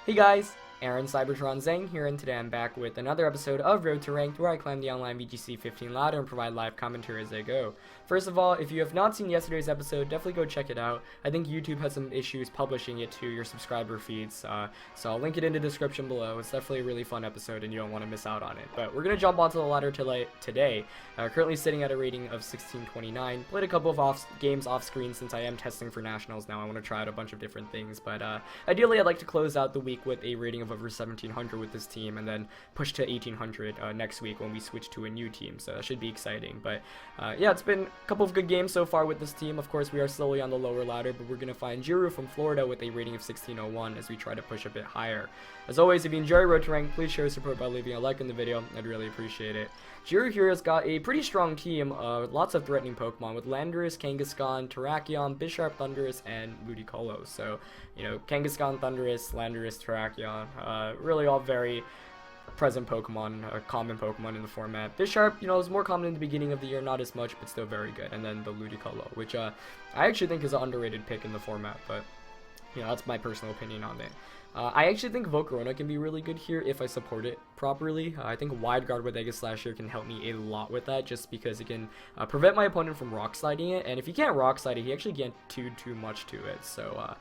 Hey guys, Aaron Cybertron Zhang here, and today I'm back with another episode of Road to Ranked, where I climb the online VGC 15 ladder and provide live commentary as I go. First of all, if you have not seen yesterday's episode, definitely go check it out. I think YouTube has some issues publishing it to your subscriber feeds, so I'll link it in the description below. It's definitely a really fun episode and you don't want to miss out on it. But we're going to jump onto the ladder today, currently sitting at a rating of 1629. Played a couple of games off screen since I am testing for nationals now. I want to try out a bunch of different things, but ideally I'd like to close out the week with a rating of over 1700 with this team and then push to 1800 next week when we switch to a new team, so that should be exciting. But yeah, it's been a couple of good games so far with this team. Of course, we are slowly on the lower ladder, but we're going to find Jiru from Florida with a rating of 1601 as we try to push a bit higher. As always, if you enjoy Road to Rank, please show your support by leaving a like on the video. I'd really appreciate it. Jiru here has got a pretty strong team, lots of threatening Pokemon with Landorus, Kangaskhan, Terrakion, Bisharp, Thundurus, and Ludicolo. So, you know, Kangaskhan, Thundurus, Landorus, Terrakion, really all very present Pokemon, common Pokemon in the format. Bisharp, you know, is more common in the beginning of the year, not as much, but still very good. And then the Ludicolo, which I actually think is an underrated pick in the format, but you know, that's my personal opinion on it. I actually think Volcarona can be really good here if I support it properly. I think Wide Guard with Aegislash here can help me a lot with that, just because it can prevent my opponent from Rock Sliding it, and if he can't Rock Slide it, he actually can't do too much to it. So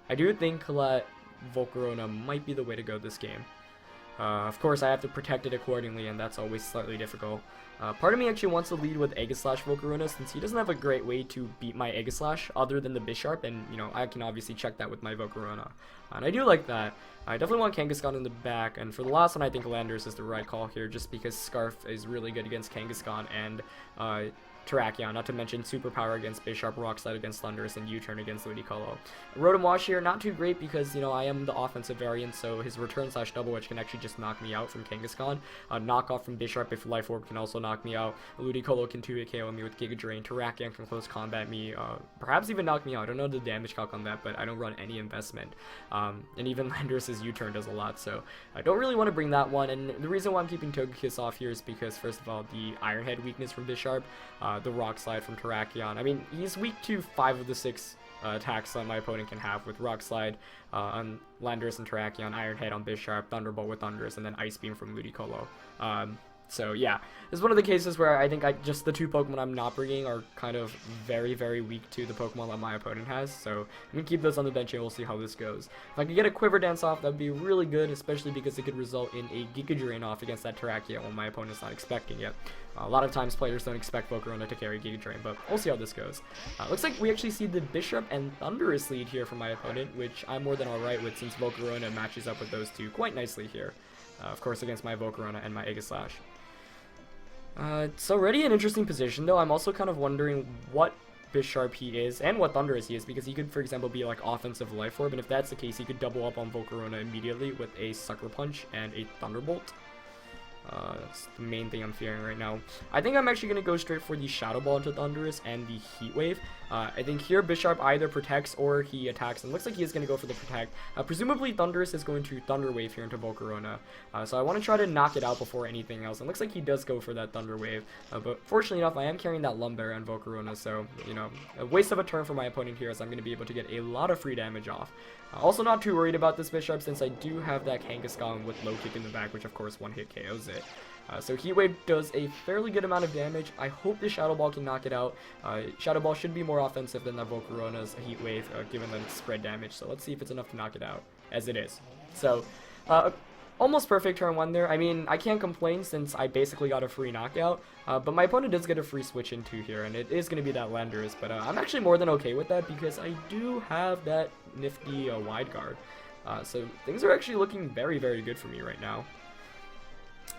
I do think that Volcarona might be the way to go this game. Of course, I have to protect it accordingly, and that's always slightly difficult. Part of me actually wants to lead with Aegislash Volcarona, since he doesn't have a great way to beat my Aegislash other than the Bisharp, and you know, I can obviously check that with my Volcarona. And I do like that. I definitely want Kangaskhan in the back, and for the last one, I think Landorus is the right call here, just because Scarf is really good against Kangaskhan and Terrakion, not to mention Superpower against Bisharp, Rock Slide against Thundurus, and U-Turn against Ludicolo. Rotom Wash here, not too great because, you know, I am the offensive variant, so his return/double edge can actually just knock me out from Kangaskhan. Knockoff from Bisharp if Life Orb can also knock me out. Ludicolo can 2-hit KO me with Giga Drain. Terrakion can close combat me, perhaps even knock me out. I don't know the damage calc on that, but I don't run any investment. And even Landorus's U-Turn does a lot, so I don't really want to bring that one. And the reason why I'm keeping Togekiss off here is because, first of all, the Iron Head weakness from Bisharp, the Rock Slide from Terrakion. I mean, he's weak to 5 of the 6 attacks that my opponent can have, with Rock Slide on Landorus and Terrakion, Iron Head on Bisharp, Thunderbolt with Thundurus, and then Ice Beam from Ludicolo. So yeah, this is one of the cases where I think just the 2 Pokemon I'm not bringing are kind of very, very weak to the Pokemon that my opponent has. So I'm going to keep those on the bench and we'll see how this goes. If I could get a Quiver Dance off, that would be really good, especially because it could result in a Giga Drain off against that Terrakion when my opponent's not expecting it. A lot of times players don't expect Volcarona to carry Giga Drain, but we'll see how this goes. Looks like we actually see the Bisharp and Thundurus lead here from my opponent, which I'm more than alright with, since Volcarona matches up with those two quite nicely here. Of course, against my Volcarona and my Aegislash. It's already an interesting position, though. I'm also kind of wondering what Bisharp he is and what Thundurus he is, because he could, for example, be like offensive Life Orb, and if that's the case, he could double up on Volcarona immediately with a Sucker Punch and a Thunderbolt. That's the main thing I'm fearing right now. I think I'm actually going to go straight for the Shadow Ball into Thundurus and the Heat Wave. I think here Bisharp either protects or he attacks, and it looks like he is going to go for the protect. Presumably Thundurus is going to Thunder Wave here into Volcarona, so I want to try to knock it out before anything else. And it looks like he does go for that Thunder Wave, but fortunately enough, I am carrying that Lumberry on Volcarona, so, you know, a waste of a turn for my opponent here, as I'm going to be able to get a lot of free damage off. Also not too worried about this Bisharp, since I do have that Kangaskhan with Low Kick in the back, which of course one-hit KOs it. So Heat Wave does a fairly good amount of damage. I hope the Shadow Ball can knock it out. Shadow Ball should be more offensive than that Volcarona's Heat Wave, given that it's spread damage. So let's see if it's enough to knock it out, as it is. So, almost perfect turn 1 there. I mean, I can't complain since I basically got a free knockout, but my opponent does get a free switch into here, and it is going to be that Landorus, but I'm actually more than okay with that, because I do have that nifty Wide Guard. So things are actually looking very, very good for me right now.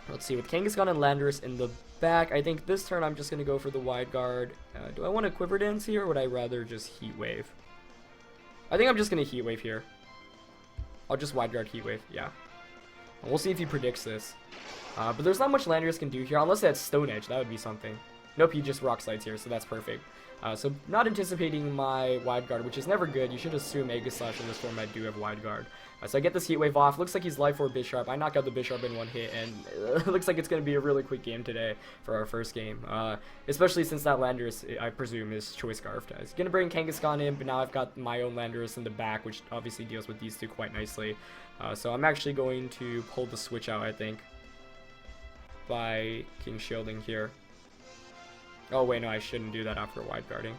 Let's see, with Kangaskhan and Landorus in the back, I think this turn I'm just going to go for the Wide Guard. Do I want to Quiver Dance here, or would I rather just Heat Wave? I think I'm just going to Heat Wave here. I'll just Wide Guard Heat Wave, yeah. We'll see if he predicts this. But there's not much Landorus can do here, unless that's Stone Edge. That would be something. Nope, he just rock slides here, so that's perfect. So not anticipating my wide guard, which is never good. You should assume Aegislash in this format do have wide guard. So I get this Heat Wave off. Looks like he's Life Orb Bisharp. I knock out the Bisharp in one hit, and it looks like it's going to be a really quick game today for our first game. Especially since that Landorus, I presume, is Choice Scarfed. He's going to bring Kangaskhan in, but now I've got my own Landorus in the back, which obviously deals with these two quite nicely. So I'm actually going to pull the switch out, I think, by King Shielding here. Oh wait, no, I shouldn't do that after wide guarding.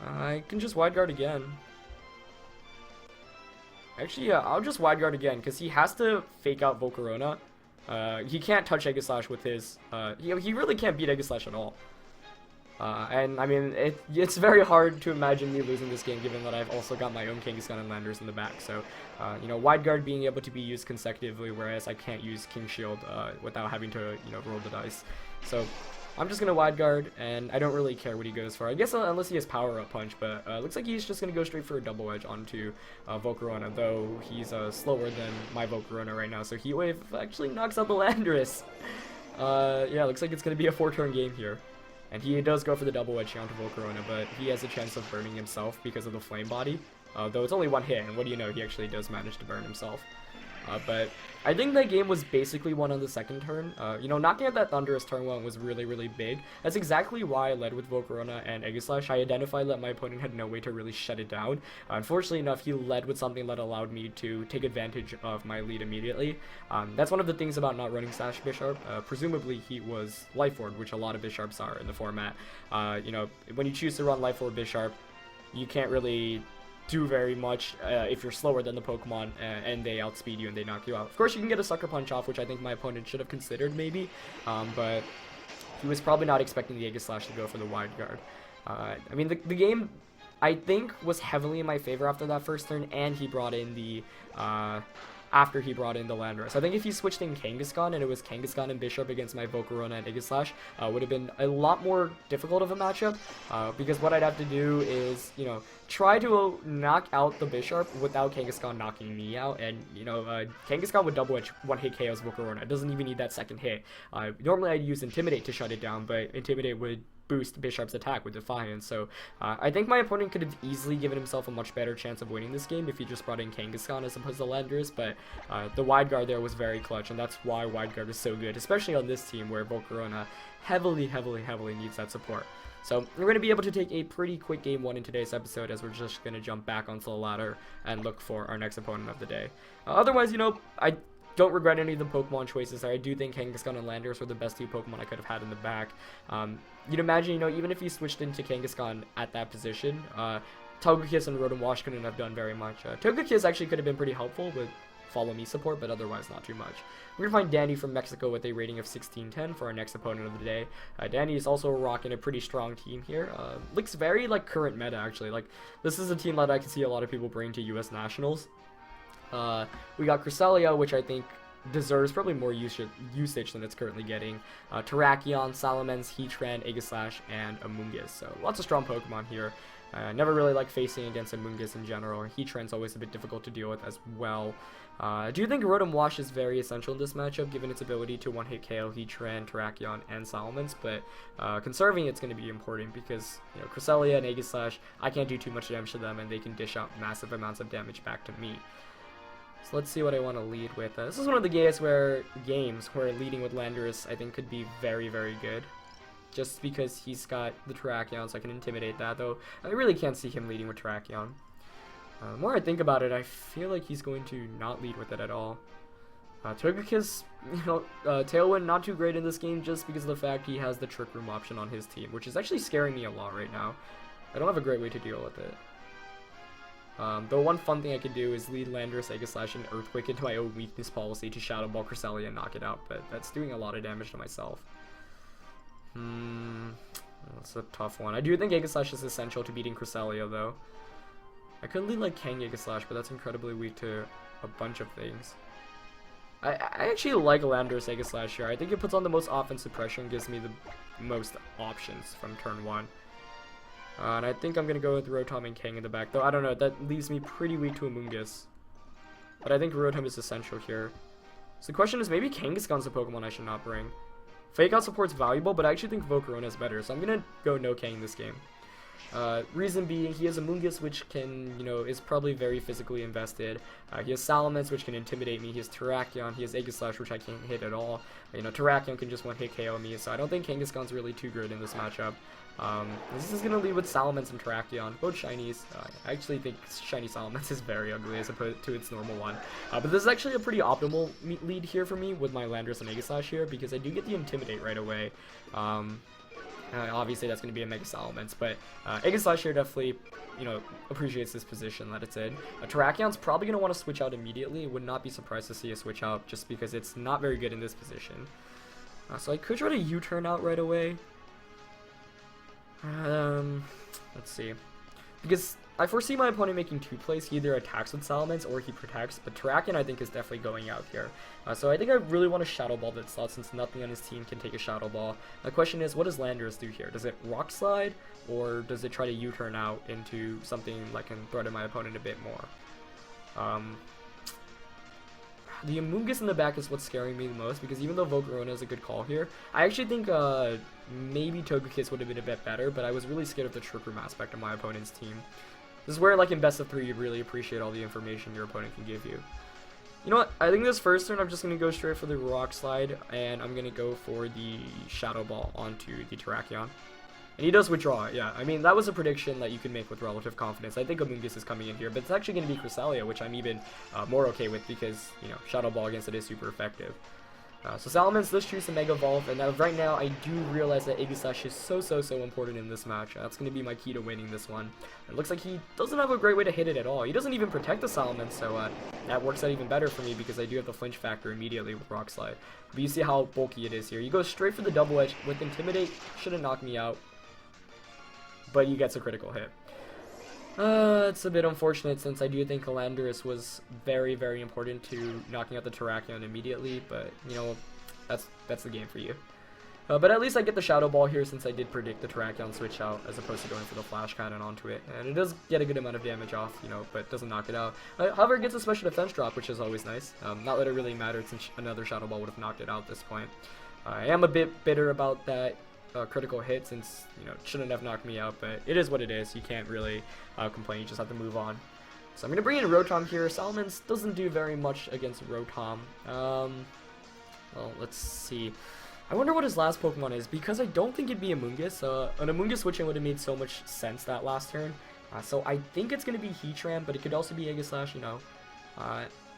I can just wide guard again. Actually, yeah, I'll just wide guard again, because he has to fake out Volcarona. He can't touch Aegislash with his... he really can't beat Aegislash at all. And, I mean, it's very hard to imagine me losing this game, given that I've also got my own Kangaskhan and Landers in the back. So, you know, wide guard being able to be used consecutively, whereas I can't use King Shield without having to, you know, roll the dice. So... I'm just going to wide guard, and I don't really care what he goes for. I guess unless he has power-up punch, but looks like he's just going to go straight for a double edge onto Volcarona, though he's slower than my Volcarona right now, so Heat Wave actually knocks out the Landorus. Yeah, looks like it's going to be a 4-turn game here. And he does go for the double edge onto Volcarona, but he has a chance of burning himself because of the flame body, though it's only one hit, and what do you know, he actually does manage to burn himself. But I think that game was basically won on the second turn. You know, knocking out that Thunderous turn 1 was really, really big. That's exactly why I led with Volcarona and Aegislash. I identified that my opponent had no way to really shut it down. Unfortunately enough, he led with something that allowed me to take advantage of my lead immediately. That's one of the things about not running Sash Bisharp. Presumably, he was Life Orb, which a lot of Bisharps are in the format. You know, when you choose to run Life Orb Bisharp, you can't really do very much if you're slower than the Pokemon and they outspeed you and they knock you out. Of course, you can get a Sucker Punch off, which I think my opponent should have considered maybe, but he was probably not expecting the Aegislash to go for the wide guard. I mean, the game, I think, was heavily in my favor after that first turn, and he brought in the after he brought in the Landorus. I think if he switched in Kangaskhan and it was Kangaskhan and Bisharp against my Volcarona and Aegislash, would have been a lot more difficult of a matchup, because what I'd have to do is, you know, try to knock out the Bisharp without Kangaskhan knocking me out, and, you know, Kangaskhan would double edge one-hit KOs Volcarona. It doesn't even need that second hit. Normally I'd use Intimidate to shut it down, but Intimidate would boost Bisharp's attack with Defiance, so I think my opponent could have easily given himself a much better chance of winning this game if he just brought in Kangaskhan as opposed to Landorus, but the wide guard there was very clutch, and that's why wide guard is so good, especially on this team where Volcarona heavily needs that support. So we're going to be able to take a pretty quick game 1 in today's episode, as we're just going to jump back onto the ladder and look for our next opponent of the day. Otherwise, you know, I don't regret any of the Pokemon choices there. I do think Kangaskhan and Landorus were the best 2 Pokemon I could have had in the back. You'd imagine, you know, even if he switched into Kangaskhan at that position, Togekiss and Rotom Wash couldn't have done very much. Togekiss actually could have been pretty helpful with Follow Me support, but otherwise not too much. We're going to find Danny from Mexico with a rating of 1610 for our next opponent of the day. Danny is also rocking a pretty strong team here. Looks very, like, current meta, actually. Like, this is a team that I can see a lot of people bring to US Nationals. We got Cresselia, which I think deserves probably more usage than it's currently getting. Terrakion, Salamence, Heatran, Aegislash, and Amoonguss. So lots of strong Pokemon here. Never really like facing against Amoonguss in general. Heatran's always a bit difficult to deal with as well. I do think Rotom Wash is very essential in this matchup, given its ability to one-hit KO Heatran, Terrakion, and Salamence, but conserving it's going to be important because, you know, Cresselia and Aegislash, I can't do too much damage to them, and they can dish out massive amounts of damage back to me. So let's see what I want to lead with. This is one of the games where leading with Landorus I think could be very good. Just because he's got the Terrakion, so I can intimidate that, though I really can't see him leading with Terrakion. The more I think about it, I feel like he's going to not lead with it at all. Togekiss, you know, Tailwind not too great in this game just because of the fact he has the Trick Room option on his team, which is actually scaring me a lot right now. I don't have a great way to deal with it. The one fun thing I could do is lead Landorus, Aegislash, and Earthquake into my own weakness policy to Shadow Ball Cresselia and knock it out, but that's doing a lot of damage to myself. That's a tough one. I do think Aegislash is essential to beating Cresselia, though. I could lead like Kang Aegislash, but that's incredibly weak to a bunch of things. I actually like Landorus Aegislash here. I think it puts on the most offensive pressure and gives me the most options from turn 1. And I think I'm going to go with Rotom and Kang in the back, though I don't know, that leaves me pretty weak to Amoonguss. But I think Rotom is essential here. So the question is, maybe Kangaskhan's a Pokemon I should not bring. Fake Out support's valuable, but I actually think Volcarona is better, so I'm gonna go no Kang this game. Reason being, he has Amoonguss, which can, you know, is probably very physically invested. He has Salamence, which can intimidate me. He has Terrakion. He has Aegislash, which I can't hit at all. You know, Terrakion can just one-hit KO me, so I don't think Kangaskhan's really too good in this matchup. This is going to lead with Salamence and Terrakion, both shinies. I actually think shiny Salamence is very ugly as opposed to its normal one. But this is actually a pretty optimal lead here for me with my Landorus and Aegislash here, because I do get the Intimidate right away. Obviously, that's going to be a Mega Salamence, but Aegislash here definitely, you know, appreciates this position that it's in. Terrakion's probably going to want to switch out immediately. Would not be surprised to see a switch out just because it's not very good in this position. So I could try to U-turn out right away. Let's see. Because I foresee my opponent making two plays. He either attacks with Salamence or he protects, but Terrakion I think is definitely going out here. So I think I really want to Shadow Ball that slot since nothing on his team can take a Shadow Ball. My question is, what does Landorus do here? Does it Rock Slide, or does it try to U-turn out into something that can threaten my opponent a bit more? The Amoonguss in the back is what's scaring me the most, because even though Volcarona is a good call here, I actually think maybe Togekiss would have been a bit better, but I was really scared of the Trick Room aspect of my opponent's team. This is where, like, in best of 3, you really appreciate all the information your opponent can give you. You know what? I think this first turn, I'm just going to go straight for the Rock Slide, and I'm going to go for the Shadow Ball onto the Terrakion. And he does withdraw, yeah. I mean, that was a prediction that you can make with relative confidence. I think Amoonguss is coming in here, but it's actually going to be Cresselia, which I'm even more okay with because, you know, Shadow Ball against it is super effective. So Salamence does choose to Mega Evolve, and right now I do realize that Aegislash is so important in this match. That's going to be my key to winning this one. It looks like he doesn't have a great way to hit it at all. He doesn't even protect the Salamence, so that works out even better for me because I do have the flinch factor immediately with Rock Slide. But you see how bulky it is here. You go straight for the Double Edge with Intimidate. Shouldn't knock me out, but he gets a critical hit. It's a bit unfortunate since I do think Landorus was very important to knocking out the Terrakion immediately, but, you know, that's the game for you. But at least I get the Shadow Ball here since I did predict the Terrakion switch out as opposed to going for the Flash Cannon onto it. And it does get a good amount of damage off, you know, but doesn't knock it out. However, it gets a special defense drop, which is always nice. Not that it really mattered since another Shadow Ball would have knocked it out at this point. I am a bit bitter about that critical hit since, you know, it shouldn't have knocked me out, but it is what it is. You can't really complain. You just have to move on. So I'm going to bring in Rotom here. Salamence doesn't do very much against Rotom. Well, let's see. I wonder what his last Pokemon is, because I don't think it'd be Amoonguss. An Amoonguss switching would have made so much sense that last turn. So I think it's going to be Heatran, but it could also be Aegislash, you know.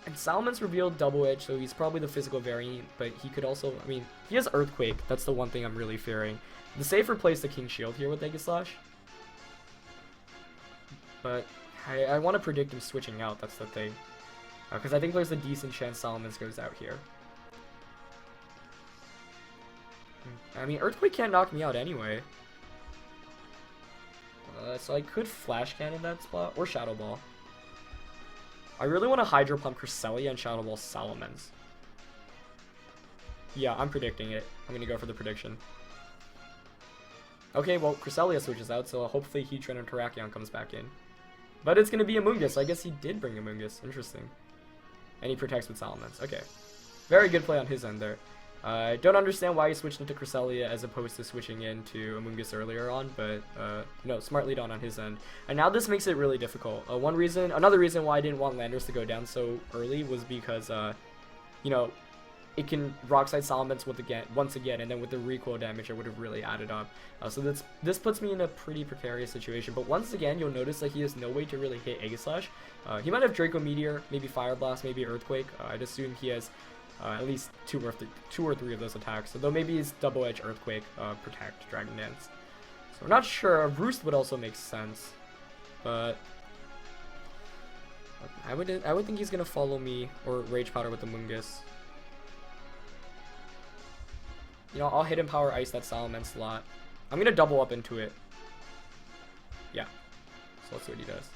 And Salamence revealed Double Edge, so he's probably the physical variant, but he could also, I mean, he has Earthquake. That's the one thing I'm really fearing. The safer play is the King Shield here with Aegislash. But I want to predict him switching out, that's the thing. Because I think there's a decent chance Salamence goes out here. I mean, Earthquake can't knock me out anyway. So I could Flash Cannon that spot, or Shadow Ball. I really want to Hydro Pump Cresselia and Shadow Ball Salamence. Yeah, I'm predicting it. I'm going to go for the prediction. Okay, well, Cresselia switches out, so hopefully Heatran and Terrakion comes back in. But it's going to be Amoonguss. I guess he did bring Amoonguss. Interesting. And he protects with Salamence. Okay. Very good play on his end there. I don't understand why he switched into Cresselia as opposed to switching into Amoonguss earlier on, but no, smartly done on his end. And now this makes it really difficult. Another reason why I didn't want Landorus to go down so early was because, you know, it can Rock Slide Salamence once again, and then with the recoil damage, it would have really added up. So this puts me in a pretty precarious situation. But once again, you'll notice that he has no way to really hit Aegislash. He might have Draco Meteor, maybe Fire Blast, maybe Earthquake. I'd assume he has at least two or three of those attacks. Though maybe his Double Edge, Earthquake, Protect, Dragon Dance. So we're not sure. Roost would also make sense, but I would think he's gonna follow me or Rage Powder with the Amoonguss. You know, I'll Hidden Power Ice that Salamence slot. I'm gonna double up into it. Yeah. So let's see what he does.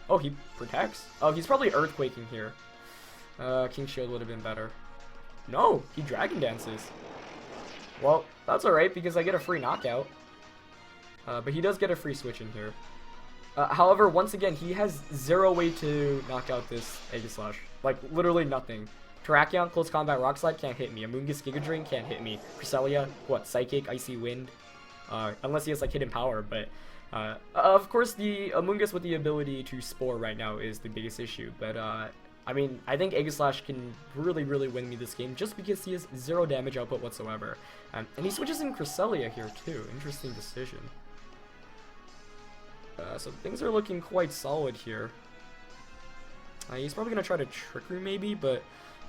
Oh, he protects? Oh, he's probably Earthquaking here. King Shield would have been better. No, he Dragon Dances. Well, that's alright because I get a free knockout. But he does get a free switch in here. However, once again, he has zero way to knock out this Aegislash. Like, literally nothing. Terrakion, Close Combat, Rock Slide can't hit me. Amoonguss, Giga Drain can't hit me. Cresselia, what? Psychic, Icy Wind. Unless he has like hidden power, but of course the Amoonguss with the ability to Spore right now is the biggest issue. But I mean, I think Aegislash can really win me this game just because he has 0 damage output whatsoever. And he switches in Cresselia here too. Interesting decision. So things are looking quite solid here. He's probably going to try to Trick Room maybe, but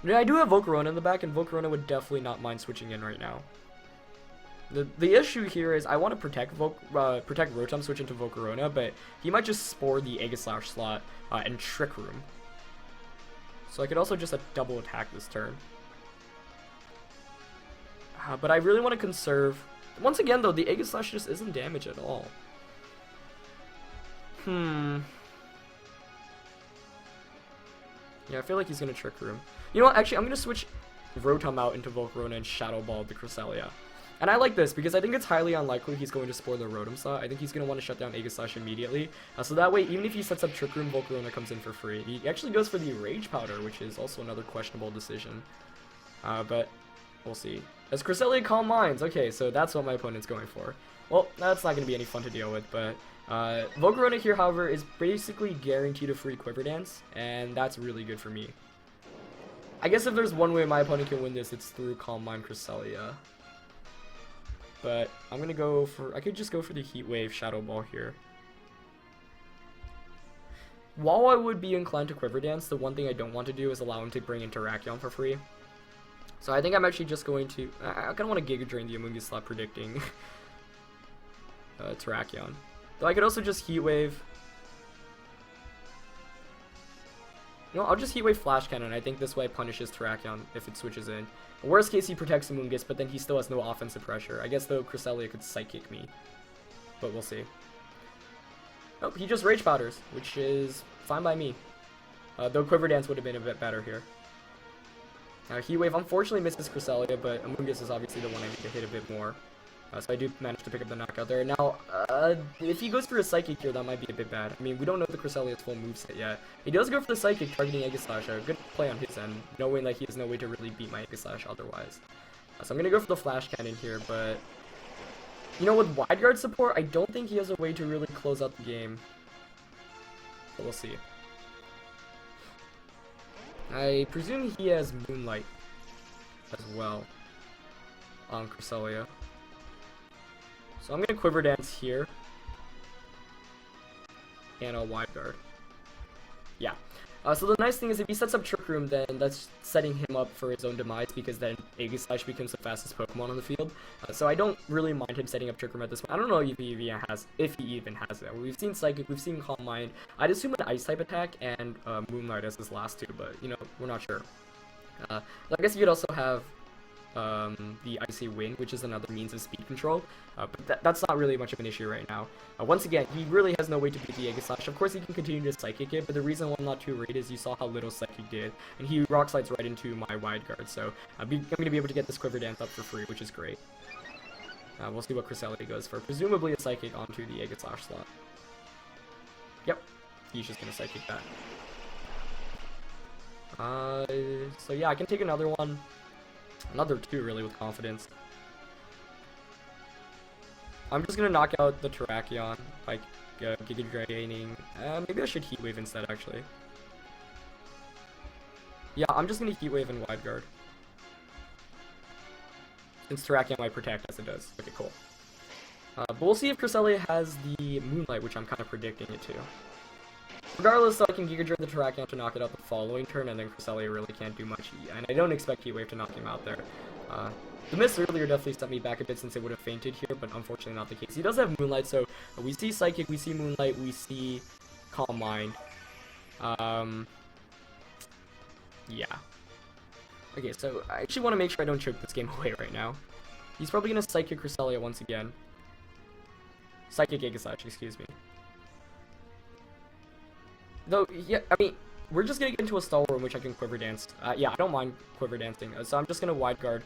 I do have Volcarona in the back, and Volcarona would definitely not mind switching in right now. The issue here is I want to protect Rotom, switch into Volcarona, but he might just Spore the Aegislash slot and Trick Room. So I could also just double attack this turn. But I really want to conserve. Once again though, the Aegislash just isn't damage at all. Yeah, I feel like he's going to Trick Room. You know what, actually I'm going to switch Rotom out into Volcarona and Shadow Ball the Cresselia. And I like this because I think it's highly unlikely he's going to Spore the Rotom slot. I think he's going to want to shut down Aegislash immediately. So that way, even if he sets up Trick Room, Volcarona comes in for free. He actually goes for the Rage Powder, which is also another questionable decision. But we'll see. As Cresselia Calm Minds. Okay, so that's what my opponent's going for. Well, that's not going to be any fun to deal with, but Volcarona here, however, is basically guaranteed a free Quiver Dance, and that's really good for me. I guess if there's one way my opponent can win this, it's through Calm Mind Cresselia. But I'm gonna go for, I could just go for the Heat Wave Shadow Ball here. While I would be inclined to Quiver Dance, the one thing I don't want to do is allow him to bring in Terrakion for free. So I think I'm actually just going to, I kind of want to Giga Drain the Amoonguss slot predicting Terrakion. Though I could also just Heat Wave. You know, I'll just Heat Wave Flash Cannon. I think this way punishes Terrakion if it switches in. Worst case, he protects Amoonguss, but then he still has no offensive pressure. I guess, though, Cresselia could Psychic me. But we'll see. Oh, he just Rage Powders, which is fine by me. Though Quiver Dance would have been a bit better here. Heat Wave unfortunately misses Cresselia, but Amoonguss is obviously the one I need to hit a bit more. So I do manage to pick up the knockout there. Now, if he goes for a Psychic here, that might be a bit bad. I mean, we don't know the Cresselia's full moveset yet. He does go for the Psychic, targeting Aegislash. A good play on his end, knowing that he has no way to really beat my Aegislash otherwise. So I'm going to go for the Flash Cannon here, but you know, with Wide Guard support, I don't think he has a way to really close out the game. But we'll see. I presume he has Moonlight as well on Cresselia. So I'm going to Quiver Dance here. And I'll Wide Guard. Yeah. So the nice thing is if he sets up Trick Room, then that's setting him up for his own demise, because then Aegislash becomes the fastest Pokemon on the field. So I don't really mind him setting up Trick Room at this point. I don't know if he even has it. We've seen Psychic, we've seen Calm Mind. I'd assume an Ice-type attack and Moonlight as his last two, but, you know, we're not sure. I guess you could also have the Icy Wind, which is another means of speed control, but that's not really much of an issue right now. Once again, he really has no way to beat the Aegislash. Of course, he can continue to Psychic it, but the reason why I'm not too worried is you saw how little Psychic did, and he Rock Slides right into my Wide Guard, so I'm going to be able to get this Quiver Dance up for free, which is great. We'll see what Cresselia goes for. Presumably a Psychic onto the Aegislash slot. Yep, he's just going to Psychic that. So yeah, I can take another one. Another two, really, with confidence. I'm just gonna knock out the Terrakion by Giga Draining. Maybe I should Heat Wave instead, actually. Yeah, I'm just gonna Heat Wave and Wide Guard. Since Terrakion might protect as it does. Okay, cool. But we'll see if Cresselia has the Moonlight, which I'm kind of predicting it to. Regardless, though, I can Giga Drain the Terrakion to knock it out the following turn, and then Cresselia really can't do much, and I don't expect Heat Wave to knock him out there. The miss earlier definitely set me back a bit since it would have fainted here, but unfortunately not the case. He does have Moonlight, so we see Psychic, we see Moonlight, we see Calm Mind. Yeah. Okay, so I actually want to make sure I don't choke this game away right now. He's probably going to Psychic Cresselia once again. Psychic Aegislash, excuse me. Though, yeah, I mean, we're just going to get into a stall in which I can Quiver Dance. Yeah, I don't mind Quiver Dancing, so I'm just going to Wide Guard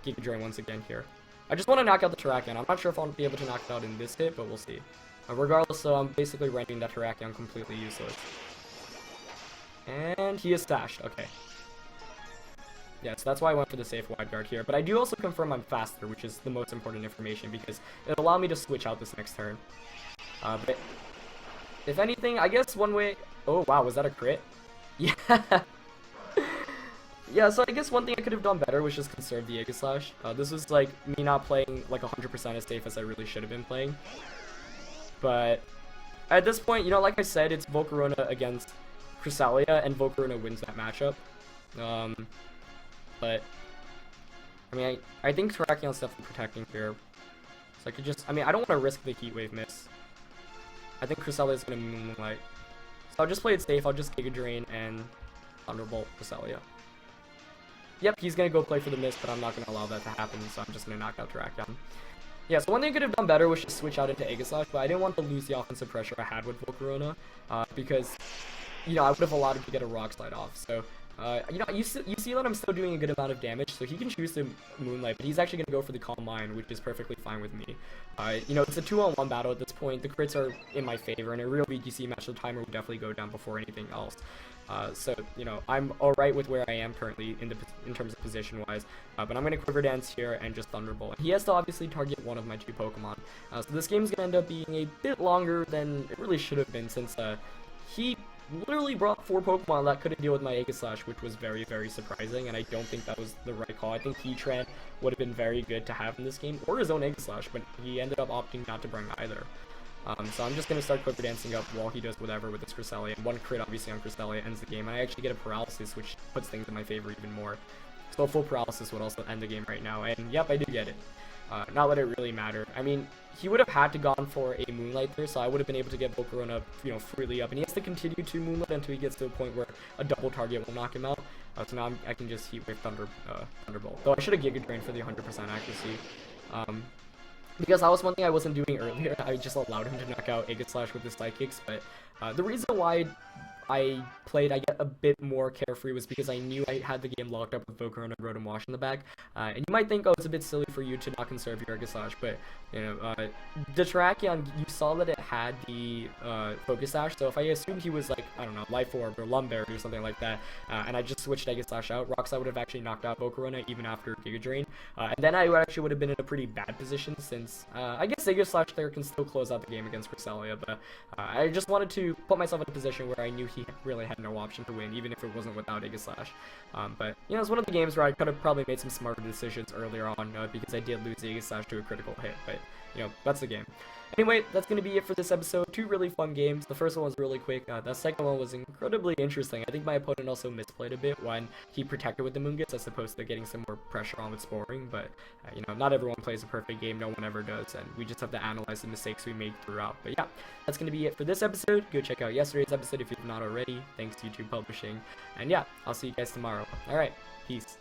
Giga Drain once again here. I just want to knock out the Terrakion. I'm not sure if I'll be able to knock it out in this hit, but we'll see. Regardless, so I'm basically rendering that Terrakion completely useless. And he is stashed, okay. Yeah, so that's why I went for the safe wide guard here. But I do also confirm I'm faster, which is the most important information because it'll allow me to switch out this next turn. But if anything, I guess one way... Oh, wow, was that a crit? Yeah. Yeah, so I guess one thing I could have done better was just conserve the Aegislash. This was like me not playing like 100% as safe as I really should have been playing. But at this point, you know, like I said, it's Volcarona against Cresselia, and Volcarona wins that matchup. But I mean, I think Terracion's definitely protecting here. So I could just, I mean, I don't want to risk the Heat Wave miss. I think Cresselia is going to Moonlight. So I'll just play it safe. I'll just Giga Drain and Thunderbolt Cresselia. Yep, he's going to go play for the miss, but I'm not going to allow that to happen, so I'm just going to knock out Terrakion. Yeah, so one thing I could have done better was just switch out into Aegislash, but I didn't want to lose the offensive pressure I had with Volcarona, because, you know, I would have allowed him to get a Rock Slide off. So, you know, you see that I'm still doing a good amount of damage, so he can choose to Moonlight, but he's actually going to go for the Calm Mind, which is perfectly fine with me. You know, it's a 2-on-1 battle at this point. The crits are in my favor, and a real VGC match, the timer would definitely go down before anything else. So, you know, I'm alright with where I am currently in terms of position-wise, but I'm going to Quiver Dance here and just Thunderbolt. He has to obviously target one of my 2 Pokemon, so this game's going to end up being a bit longer than it really should have been, since he literally brought 4 Pokemon that couldn't deal with my Aegislash, which was very, very surprising, and I don't think that was the right call. I think Heatran would have been very good to have in this game, or his own Aegislash, but he ended up opting not to bring either. So I'm just going to start Quiver Dancing up while he does whatever with this Cresselia. And one crit, obviously, on Cresselia ends the game. And I actually get a Paralysis, which puts things in my favor even more. So a full Paralysis would also end the game right now. And yep, I do get it. Not that it really mattered. I mean, he would have had to gone for a Moonlight there, so I would have been able to get Volcarona, you know, freely up. And he has to continue to Moonlight until he gets to a point where a double target will knock him out. So now I can just Heat Wave Thunderbolt. Though I should have Giga Drained for the 100% accuracy. Because that was one thing I wasn't doing earlier. I just allowed him to knock out Aegislash with his Psychics, but the reason why I played, I get a bit more carefree was because I knew I had the game locked up with Volcarona, Rotom Wash in the back. And you might think, oh, it's a bit silly for you to not conserve your Aegislash, but, you know, the Terrakion, you saw that it had the Focus Sash, so if I assumed he was like, I don't know, Life Orb or Lumberry or something like that, and I just switched Aegislash out, Rock Slide would have actually knocked out Volcarona even after Giga Drain, and then I actually would have been in a pretty bad position, since I guess Aegislash there can still close out the game against Cresselia, but I just wanted to put myself in a position where I knew he really had no option to win, even if it wasn't without Aegislash. But, you know, it's one of the games where I could have probably made some smarter decisions earlier on, because I did lose Aegislash to a critical hit, but, you know, that's the game. Anyway, that's going to be it for this episode. 2 really fun games. The first one was really quick. The second one was incredibly interesting. I think my opponent also misplayed a bit when he protected with the Moongets as opposed to getting some more pressure on with Sporing, but, you know, not everyone plays a perfect game. No one ever does, and we just have to analyze the mistakes we make throughout. But yeah, that's going to be it for this episode. Go check out yesterday's episode if you've not already. Thanks to YouTube Publishing. And yeah, I'll see you guys tomorrow. Alright, peace.